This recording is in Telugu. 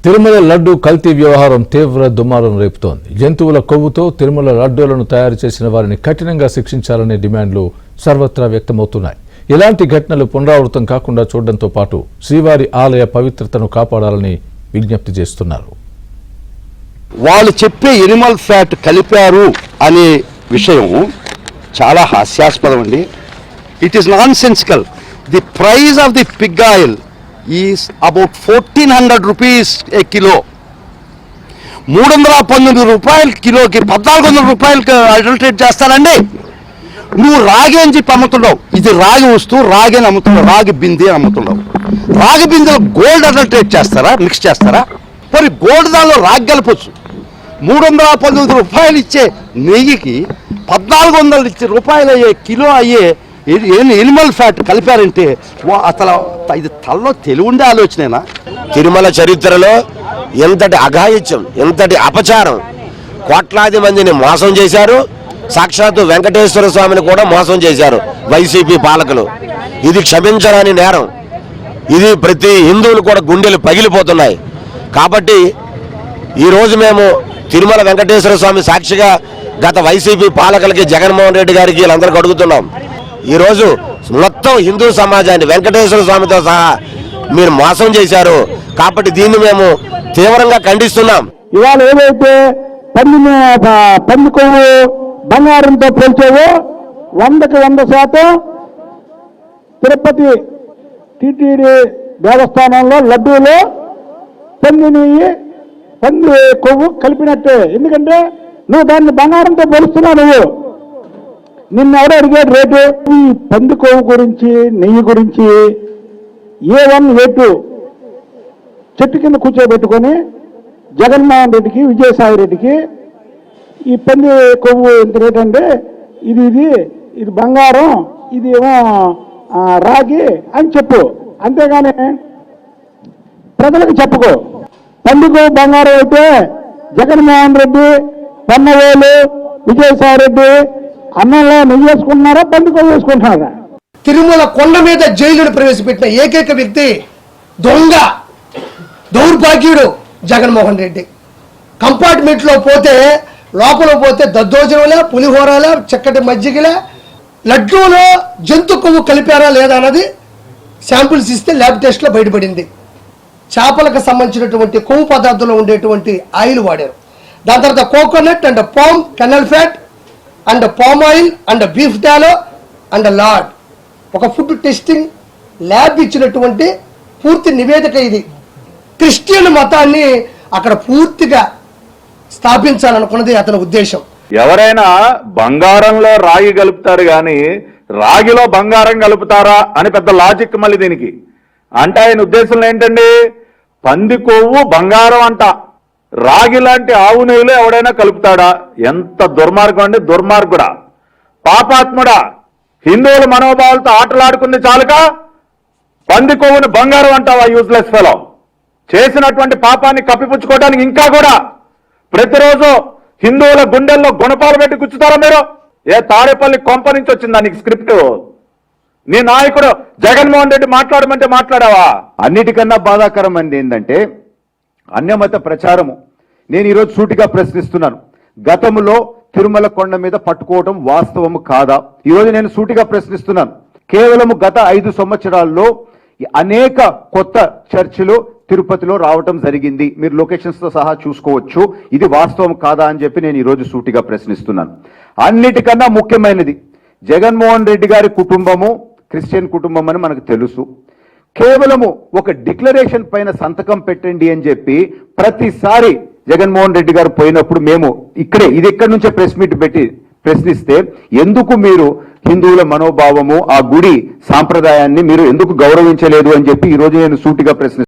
తిరుమల లడ్డు కల్తీ వ్యవహారం తీవ్ర దుమారం రేపుతోంది. జంతువుల కొవ్వుతో తిరుమల లడ్డూలను తయారు చేసిన వారిని కఠినంగా శిక్షించాలనే డిమాండ్లు సర్వత్రా వ్యక్తమవుతున్నాయి. ఇలాంటి ఘటనలు పునరావృతం కాకుండా చూడడంతో పాటు శ్రీవారి ఆలయ పవిత్రతను కాపాడాలని విజ్ఞప్తి చేస్తున్నారు. వాళ్ళు చెప్పే ఎనిమల్ ఫ్యాట్ కలిపారు అనే విషయం చాలా హాస్యాస్పదం అండి. It is non sensical. The price of the Pig oil is about 1400 rupees A kilo. 319 రూపాయల కిలోకి 1400 రూపాయలకి అడల్టరేట్ చేస్తారండి. నువ్వు రాగి అని చెప్పి అమ్ముతున్నావు. ఇది రాగి వస్తువు, రాగి అని అమ్ముతున్నావు, రాగి బిందె అని అమ్ముతున్నావు. రాగి బిందెలో గోల్డ్ అడల్టరేట్ చేస్తారా, మిక్స్ చేస్తారా? మరి గోల్డ్ దానిలో రాగి కలపచ్చు. 319 రూపాయలు ఇచ్చే నెయ్యికి 1400 రూపాయలు అయ్యే కిలో అయ్యే ఎనిమల్ ఫ్యాట్ కలిపారంటే అసలు ఇది తలలో తెలివి ఉండే ఆలోచనేనా? తిరుమల చరిత్రలో ఎంతటి అఘాయిత్యం, ఎంతటి అపచారం, కోట్లాది మందిని మోసం చేశారు. సాక్షాత్తు వెంకటేశ్వర స్వామిని కూడా మోసం చేశారు వైసీపీ పాలకులు. ఇది క్షమించరాని నేరం. ఇది ప్రతి హిందువులు కూడా గుండెలు పగిలిపోతున్నాయి. కాబట్టి ఈరోజు మేము తిరుమల వెంకటేశ్వర స్వామి సాక్షిగా గత వైసీపీ పాలకులకి, జగన్మోహన్ రెడ్డి గారికి వీళ్ళందరికీ అడుగుతున్నాం. ఈరోజు మొత్తం హిందూ సమాజాన్ని వెంకటేశ్వర స్వామితో సహా మీరు మోసం చేశారు. కాబట్టి దీన్ని మేము తీవ్రంగా ఖండిస్తున్నాం. ఇవాళ ఏదైతే పంది కొవ్వు బంగారంతో పోల్చేవో 100కి 100% తిరుపతి టీటీడీ దేవస్థానంలో లడ్డూలో పంది కొవ్వు కలిపినట్టే. ఎందుకంటే నువ్వు దాన్ని బంగారంతో పోలుస్తున్నావు. నువ్వు నిన్నెవడో అడిగాడు రేటు. ఈ పంది కొవ్వు గురించి, నెయ్యి గురించి A1 A2 చెట్టు కింద కూర్చోబెట్టుకొని జగన్మోహన్ రెడ్డికి, విజయసాయి రెడ్డికి ఈ పంది కొవ్వు ఎంత రేటు అంటే ఇది బంగారం, ఇది ఏమో రాగి అని చెప్పు. అంతేగాని ప్రజలకు చెప్పుకో. పంది కొవ్వు బంగారం అయితే జగన్మోహన్ రెడ్డి, పన్నవేలు, విజయసాయి రెడ్డి అన్నంలో నెయ్యి వేసుకుంటున్నారా, పంది కొవ్వు వేసుకుంటున్నారా? తిరుమల కొండ మీద జైలును ప్రవేశపెట్టిన ఏకైక వ్యక్తి దొంగ, దౌర్భాగ్యుడు జగన్మోహన్ రెడ్డి. కంపార్ట్మెంట్లో పోతే, లోపల పోతే దద్దోజనంలా, పులిహోరలా, చక్కటి మజ్జిగలా, లడ్డూలో జంతు కొవ్వు కలిపారా లేదా అన్నది శాంపిల్స్ ఇస్తే ల్యాబ్ టెస్ట్లో బయటపడింది. చేపలకు సంబంధించినటువంటి కొవ్వు పదార్థంలో ఉండేటువంటి ఆయిల్ వాడారు. దాని తర్వాత coconut and palm kernel fat and palm oil and beef tallow and lard. ఒక ఫుడ్ టెస్టింగ్ ల్యాబ్ ఇచ్చినటువంటి పూర్తి నివేదిక ఇది. క్రిస్టియన్ మతాన్ని అక్కడ పూర్తిగా స్థాపించాలనుకున్నది అతని ఉద్దేశం. ఎవరైనా బంగారంలో రాగి కలుపుతారు కానీ రాగిలో బంగారం కలుపుతారా అని పెద్ద లాజిక్ మళ్ళీ దీనికి. అంటే ఆయన ఉద్దేశంలో ఏంటండి, పంది కొవ్వు బంగారం అంట, రాగి లాంటి ఆవు నెయ్యిలో ఎవడైనా కలుపుతాడా? ఎంత దుర్మార్గం అండి, దుర్మార్గుడా, పాపాత్ముడా. హిందువుల మనోభావాలతో ఆటలాడుకుంది చాలుగా పంది కొవ్వుని బంగారం అంటావా? Useless fellow. చేసినటువంటి పాపాన్ని కప్పిపుచ్చుకోవడానికి ఇంకా కూడా ప్రతిరోజు హిందువుల గుండెల్లో గుణపాలు పెట్టి గుచ్చుతారా మీరు? ఏ తాడేపల్లి కొంప నుంచి వచ్చిందా నీకు స్క్రిప్ట్? నీ నాయకుడు జగన్మోహన్ రెడ్డి మాట్లాడమంటే మాట్లాడావా? అన్నిటికన్నా బాధాకరం అండి ఏంటంటే అన్యమత ప్రచారము. నేను ఈరోజు సూటిగా ప్రశ్నిస్తున్నాను, గతంలో తిరుమల కొండ మీద పట్టుకోవడం వాస్తవము కాదా? ఈరోజు నేను సూటిగా ప్రశ్నిస్తున్నాను. కేవలం గత 5 సంవత్సరాల్లో అనేక కొత్త చర్చిలు తిరుపతిలో రావటం జరిగింది. మీరు లొకేషన్స్ తో సహా చూసుకోవచ్చు. ఇది వాస్తవం కాదా అని చెప్పి నేను ఈరోజు సూటిగా ప్రశ్నిస్తున్నాను. అన్నిటికన్నా ముఖ్యమైనది, జగన్మోహన్ రెడ్డి గారి కుటుంబము క్రిస్టియన్ కుటుంబం అని మనకు తెలుసు. కేవలము ఒక డిక్లరేషన్ పైన సంతకం పెట్టండి అని చెప్పి ప్రతిసారి జగన్మోహన్ రెడ్డి గారు పోయినప్పుడు మేము ఇది ఎక్కడి నుంచే ప్రెస్ మీట్ పెట్టి ప్రశ్నిస్తే, ఎందుకు మీరు హిందువుల మనోభావము, ఆ గుడి సాంప్రదాయాన్ని మీరు ఎందుకు గౌరవించలేదు అని చెప్పి ఈరోజు నేను సూటిగా ప్రశ్నిస్తున్నాను.